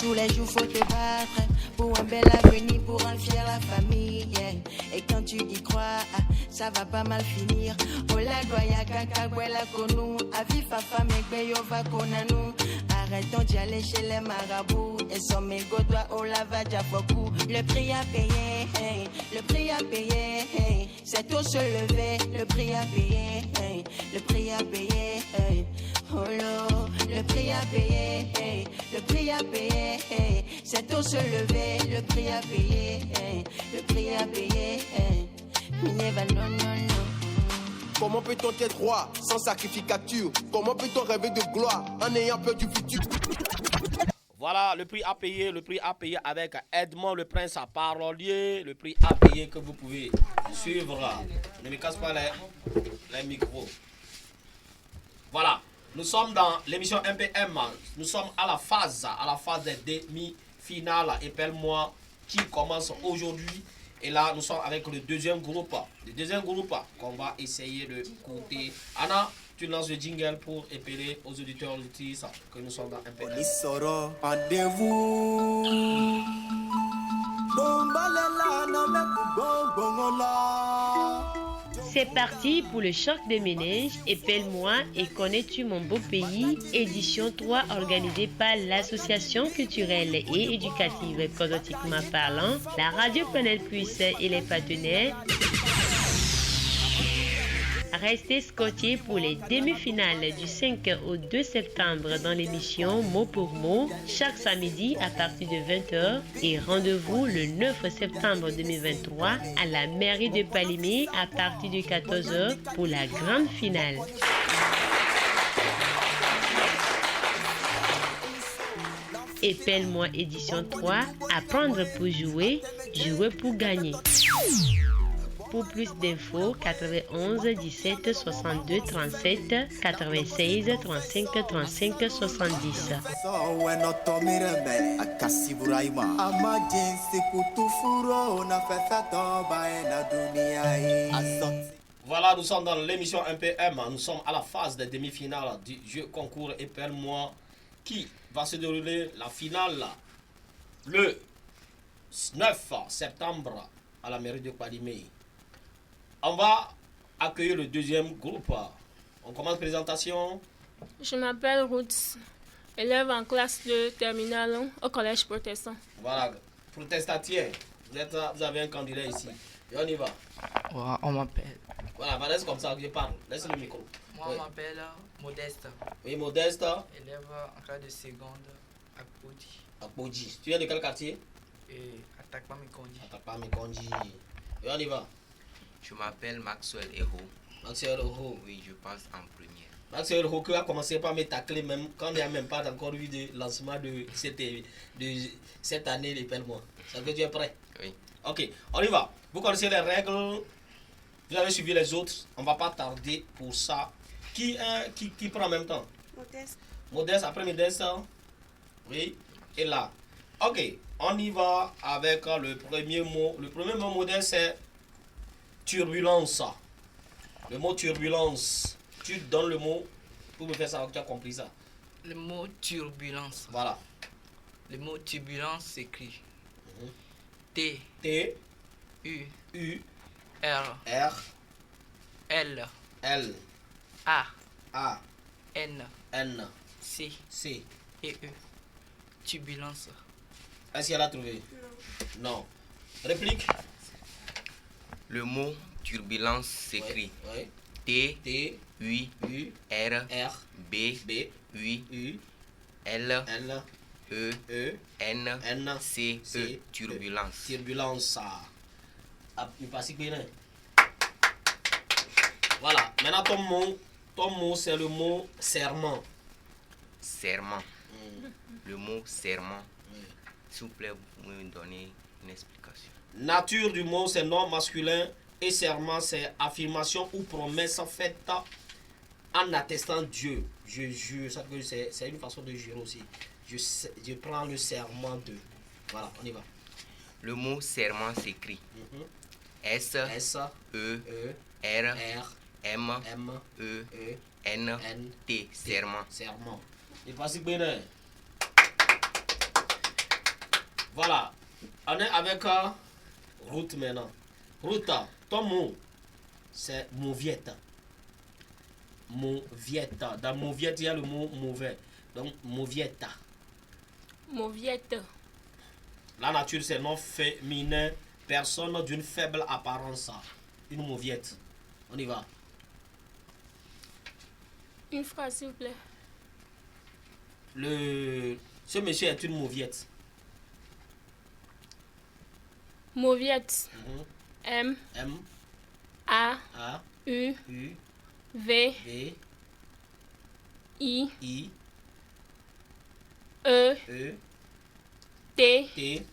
tous les jours faut te battre pour un bel avenir, pour un fier la famille. Et quand tu y crois, ça va pas mal finir. Ola goya kaka gwela konou, avi fafa megbe yo va konanou. Arrêtons d'y aller chez les marabouts et son mégot doit au lavage à beaucoup. Le prix à payer, le prix à payer, c'est tout se lever. Le prix à payer, le prix à payer, oh là, le prix à payer, le prix à payer, c'est tout se lever. Le prix à payer, le prix à payer, Minerva non non non. Comment peut-on être roi sans sacrificature? Comment peut-on rêver de gloire en ayant peur du futur? Voilà le prix à payer avec Edmond le Prince à parolier, le prix à payer que vous pouvez suivre. Ne me casse pas les micros. Voilà, nous sommes dans l'émission MPM, nous sommes à la phase des demi-finales. Épelle-moi qui commence aujourd'hui. Et là, nous sommes avec le deuxième groupe qu'on va essayer de écouter. Anna, tu lances le jingle pour épeler aux auditeurs auditrices que nous sommes dans un peu. C'est parti pour le choc des ménages. Épelle-moi et connais-tu mon beau pays, édition 3 organisée par l'association culturelle et éducative Kozotikma parlant, la radio Planète Plus et les partenaires. Restez scotchés pour les demi-finales du 5 au 2 septembre dans l'émission Mot pour mot, chaque samedi à partir de 20h et rendez-vous le 9 septembre 2023 à la mairie de Palimé à partir de 14h pour la grande finale. Épelle-moi édition 3, apprendre pour jouer, jouer pour gagner. Pour plus d'infos, 91 17 62 37 96 35 35 70. Voilà, nous sommes dans l'émission MPM. Nous sommes à la phase des demi-finales du jeu concours Épelle-moi qui va se dérouler la finale le 9 septembre à la mairie de Palimé. On va accueillir le deuxième groupe. On commence présentation. Je m'appelle Ruth, élève en classe de terminale au collège protestant. Voilà, protestataire. Vous avez un candidat ici. Et on y va. Ouais, on m'appelle. Voilà, laisse comme ça que je parle. Laisse le micro. Moi, on m'appelle Modeste. Oui, Modeste. Élève en classe de seconde à Podi. À Podi. Tu es de quel quartier? Atakpa Mikondi. Atakpa Mikondi. Et on y va. Je m'appelle Maxwell Hero. Maxwell Hero. Oui, je passe en première. Maxwell Hero qui a commencé par me tacler même quand il n'y a même pas encore eu de lancement de cette année, l'Épelle-moi. Ça veut dire que tu es prêt? Oui. Ok, on y va. Vous connaissez les règles. Vous avez suivi les autres. On ne va pas tarder pour ça. Qui prend en même temps? Modeste. Modeste, après Modeste. Oui. Et là. Ok, on y va avec le premier mot. Le premier mot Modeste, c'est turbulence. Le mot turbulence. Tu donnes le mot pour me faire savoir que tu as compris ça. Le mot turbulence. Voilà. Le mot turbulence s'écrit T U R L A N C et E. Turbulence. Est-ce qu'elle a trouvé? Non. Réplique. Le mot turbulence s'écrit T U R B U L E N C E. Turbulence. Turbulence. Voilà. Maintenant ton mot c'est le mot serment. Serment. Le mot serment. S'il vous plaît, vous pouvez me donner une explication. Nature du mot c'est nom masculin et serment c'est affirmation ou promesse faite en attestant Dieu. Je jure, c'est une façon de jurer aussi. Je prends le serment de. Voilà, on y va. Le mot serment s'écrit S E R M E N T. Serment. Serment. Et voici bien. Voilà. On est avec Ruth maintenant. Ruth, ton mot, c'est mauviette. Mauviette. Dans mauviette, il y a le mot mauvais. Donc, mauviette. Mauviette. La nature, c'est nom féminin. Personne d'une faible apparence. Une mauviette. On y va. Une phrase, s'il vous plaît. Ce monsieur est une mauviette. Mauviette. M. A. U. V. I. E. T.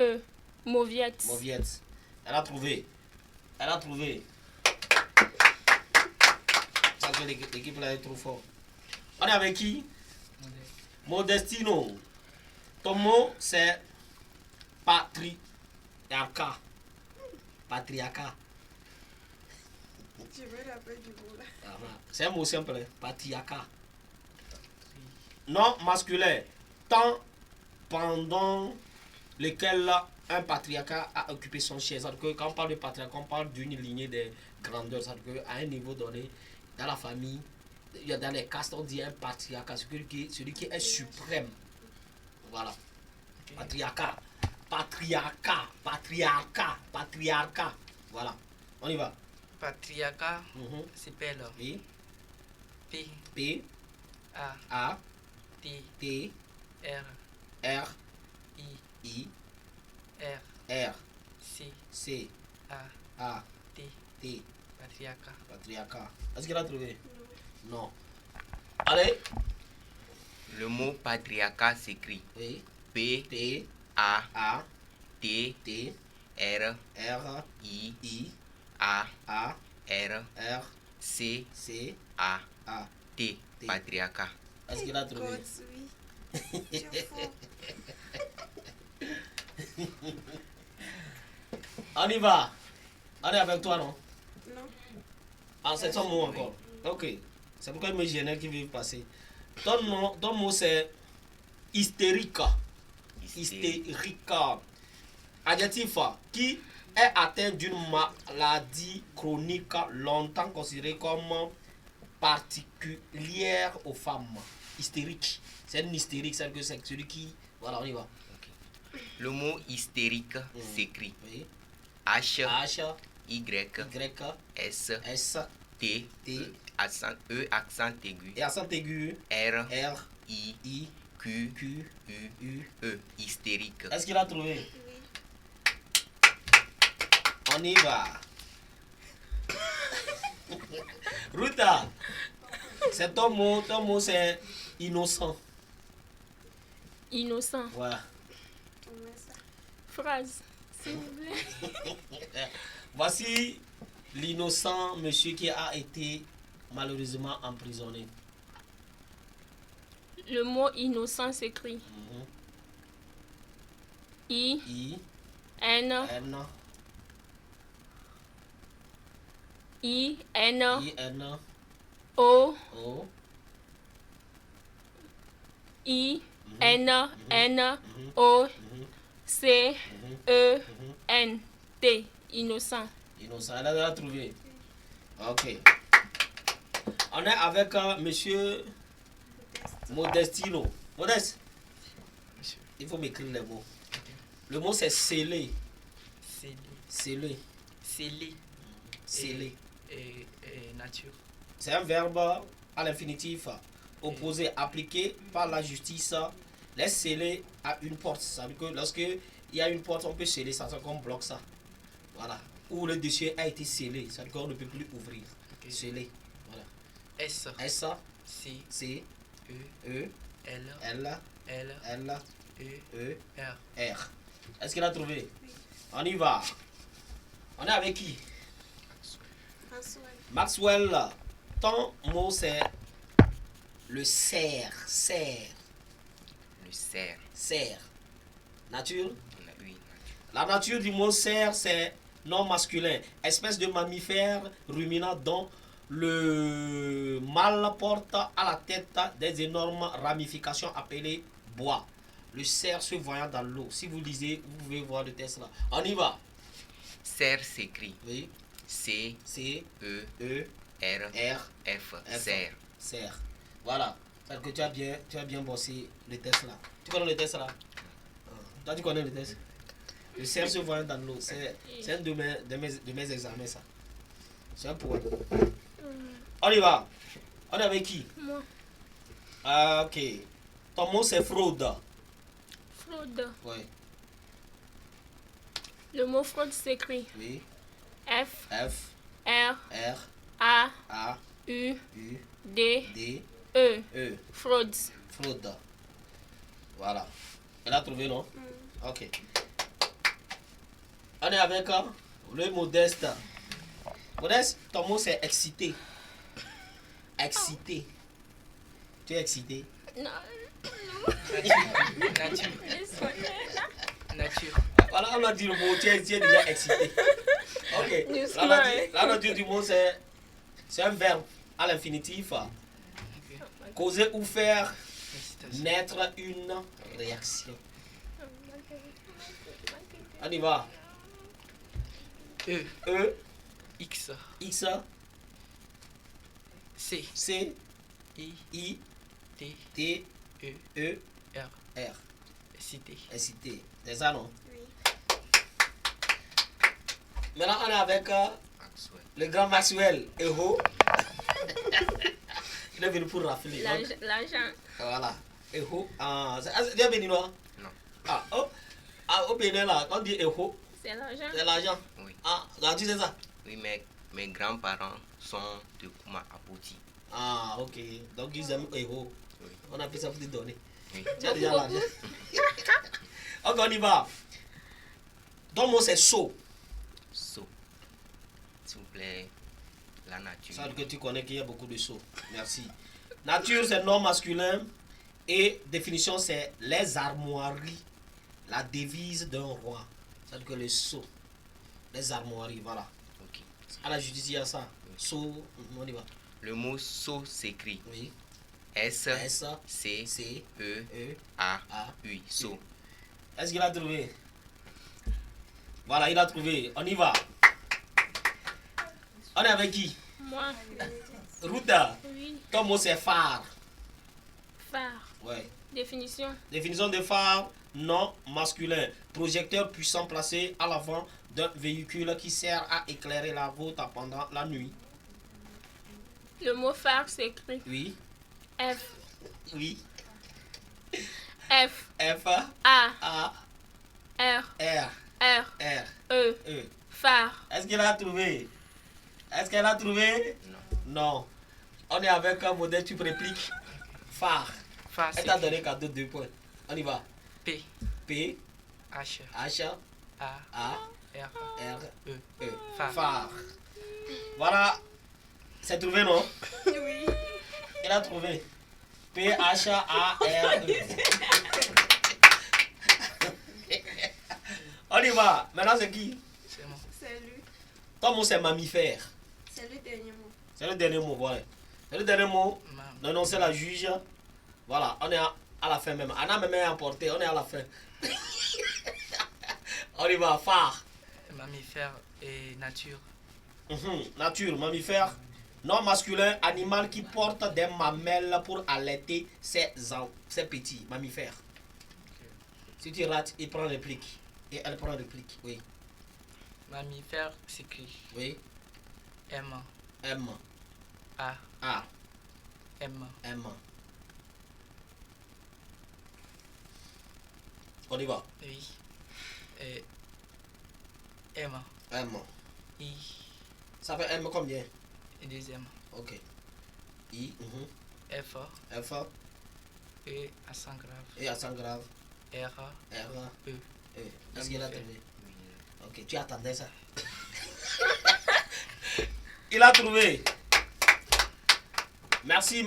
E. Mauviette. Mauviette. Elle a trouvé. Ça fait l'équipe là est trop fort. On est avec qui? Modestino. Ton mot c'est patriarcat. Patriarcat. Je me rappelle du mot là. C'est un mot simple, hein? Patriarcat. Non masculin. Temps pendant lequel un patriarcat a occupé son siège. Quand on parle de patriarcat, on parle d'une lignée de grandeur. À un niveau donné, dans la famille, dans les castes, on dit un patriarcat, celui qui est suprême. Voilà. Patriarcat. Voilà. On y va. Patriarcat, s'appelle P. A. T. R. I. R. C. A. T. Patriarcat. Est-ce qu'il a trouvé? Non. Allez. Le mot patriarcat s'écrit P. A. T. R. I. A. R. C. A. T. Patriarcat. Est-ce qu'il a trouvé? On y va. On est avec toi, non? Non. Ah, c'est ton mot encore. Ok. C'est pourquoi il me gênait qui veut passer. Ton mot c'est hystérique. Hystérique. Adjectif qui est atteint d'une maladie chronique longtemps considérée comme particulière aux femmes. Hystérique. C'est une hystérique, c'est celui qui... Voilà, on y va. Le mot hystérique s'écrit H. Y. S. T. E accent aigu. Et accent aigu. R. I. Q. U. E. Hystérique. Est-ce qu'il a trouvé? On y va. Ruta, c'est ton mot c'est innocent. Innocent. Voilà. Phrase, s'il vous plaît. Voici l'innocent monsieur qui a été malheureusement emprisonné. Le mot innocent s'écrit I. N. O. I. N. O. C. E. N. T. Innocent. Innocent, elle a trouvé. Ok. On est avec monsieur Modestino. Modeste. Il faut m'écrire les mots. Le mot c'est scellé. Scellé. Et nature. C'est un verbe à l'infinitif opposé, appliqué par la justice. Les sceller à une porte. Ça veut dire que lorsque il y a une porte, on peut sceller ça, c'est qu'on bloque ça. Voilà. Ou le dessus a été scellé, ça veut dire qu'on ne peut plus ouvrir. Scellé. Voilà. S. C. E. L. E. R. Est-ce qu'il a trouvé? On y va. On est avec qui? Maxwell. Ton mot c'est le cerf. Le cerf. Cerf. Nature? Oui. La nature du mot cerf c'est non masculin. Espèce de mammifère ruminant dont le mâle porte à la tête des énormes ramifications appelées bois. Le cerf se voyant dans l'eau. Si vous lisez, vous pouvez voir le test là. On y va. Cerf s'écrit. Oui. C. E. R. F. Cerf. Cerf. Voilà. C'est que tu as bien bossé le test là. Tu connais le test là? Toi, tu connais le test? Le cerf se voyant dans l'eau. C'est un de mes examens ça. C'est un poème. On y va. On est avec qui? Moi. Ah, ok. Ton mot c'est fraude. Fraude. Oui. Le mot fraude s'écrit. Oui. F. R. A. U. D. E. Fraude. Fraude. Voilà. Elle a trouvé, non? Ok. On est avec le modeste. Modeste, ton mot c'est excité. Excité. Tu es excité? Non. Nature. Voilà, on a dit le mot, tu es déjà excité. Ok. Là, on a dit du mot, c'est un verbe à l'infinitif. Causer ou faire naître une réaction. On y va. E. X. C. I. T. E. R. Excité. C'est ça, non? Oui. Maintenant, on est avec le grand Maxwell Eho. Il est venu pour rafler. L'argent. Voilà. Eho. C'est bien béninois? Non. Au Bénin, là, quand on dit Eho, c'est l'argent. C'est l'argent? Oui. Tu sais ça? Oui, mais mes grands-parents sont de Kouma Apoti. Ah, ok. Donc ils aiment Eho. Oui. On a fait ça pour te donner. Oui. Tu as déjà l'argent. Ok, on y va. Ton mot c'est saut. Saut. S'il vous plaît, la nature. Ça veut dire que tu connais qu'il y a beaucoup de sauts. Merci. Nature c'est nom masculin. Et définition c'est les armoiries. La devise d'un roi. Ça veut dire que les sauts. Les armoiries, voilà. Ok. À la justice, il y a ça. Saut, on y va. Le mot saut s'écrit. Oui. S. C. E. A. U. Saut. Est-ce qu'il a trouvé? Voilà, il a trouvé. On y va. On est avec qui? Moi. Ruta. Oui. Ton mot c'est phare. Phare. Ouais. Définition. Définition de phare, non masculin. Projecteur puissant placé à l'avant d'un véhicule qui sert à éclairer la route pendant la nuit. Le mot phare s'écrit. Oui. F. Oui. F. A. R. E. Phare. Est-ce qu'il a trouvé? Est-ce qu'elle a trouvé? Non. On est avec un modèle, tu répliques. Phare. Elle t'a donné cadeau 2 points. On y va. P. H. A. R. E. Phare. Voilà. C'est trouvé, non? Oui. Il a trouvé. P-H-A-R-E. On y va. Maintenant, c'est qui? C'est moi. C'est lui. Ton mot, c'est mammifère. C'est le dernier mot. C'est le dernier mot, voilà. C'est le dernier mot. Non, non, c'est la juge. Voilà, on est à la fin même. Anna même est emportée, on est à la fin. On y va, phare. Mammifère et nature. Nature, mammifère. Non masculin, animal qui porte des mamelles pour allaiter ses petits mammifères. Okay. Si tu rates, il prend réplique. Et elle prend réplique, oui. Mammifère s'écrit. Oui. M. A. M. On y va. Oui. M. I. Ça fait M combien? Et deuxième. Ok. I. F. E accent grave. R. E. Est-ce qu'il a trouvé? Ok, tu attendais ça. Il a trouvé. Merci.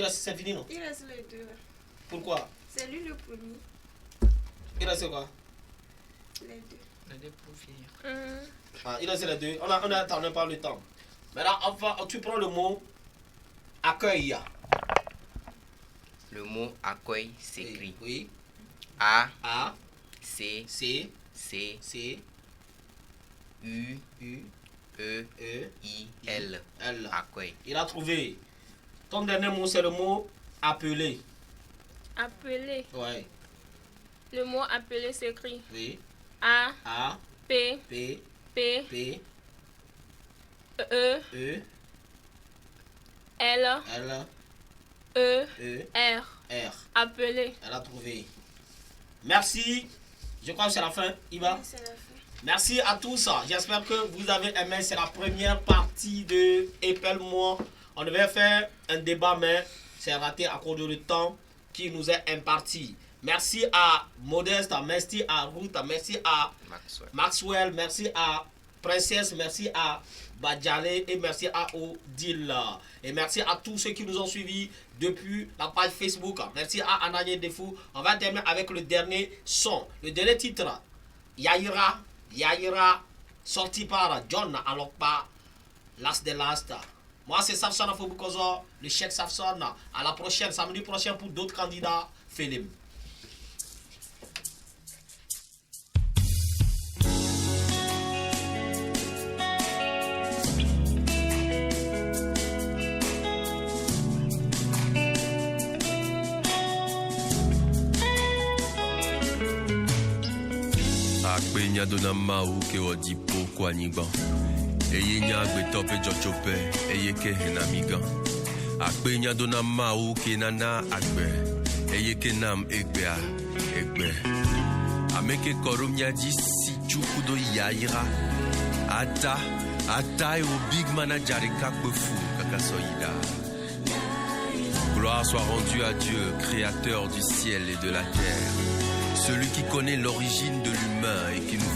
C'est fini, non? Il reste les deux. Pourquoi? C'est lui le premier. Il reste quoi? Les deux. Les deux pour finir. Il reste les deux. On n'attendait pas le temps. Maintenant, enfin, tu prends le mot accueil. Le mot accueil s'écrit oui. A, C, U, E, I, L. Accueil. Il a trouvé. Ton dernier mot, c'est le mot appeler. Appeler. Ouais. Le mot appeler s'écrit Oui. A, P, E, L, E, R. Appeler. Elle a trouvé. Merci. Je crois que c'est la fin, Iba. Oui, c'est la fin. Merci à tous. J'espère que vous avez aimé. C'est la première partie de Épelle-moi. On devait faire un débat, mais c'est raté à cause du temps qui nous est imparti. Merci à Modeste, merci à Ruth, merci à Maxwell, merci à Princesse, merci à Badjale et merci à Odile. Et merci à tous ceux qui nous ont suivis depuis la page Facebook. Merci à Ananye Defou. On va terminer avec le dernier son, le dernier titre. Yaira, sorti par John Alokpa, Last de Last. Moi c'est Safson Afobukozo, le chef Safson. À la prochaine, samedi prochain pour d'autres candidats. Félim. Akpe nya dona mau ke odipo kwa niban. Eye nya agbe tope jochope, eye ke henamigan. Akpe nya dona mau ke nana agbe, eye ke nam egbe. Ameke korum nya di si chukudo yaira. Ata e o big manager kakbe fou kakasoida. Gloire soit rendue à Dieu, créateur du ciel et de la terre. Celui qui connaît l'origine de l'humain et qui nous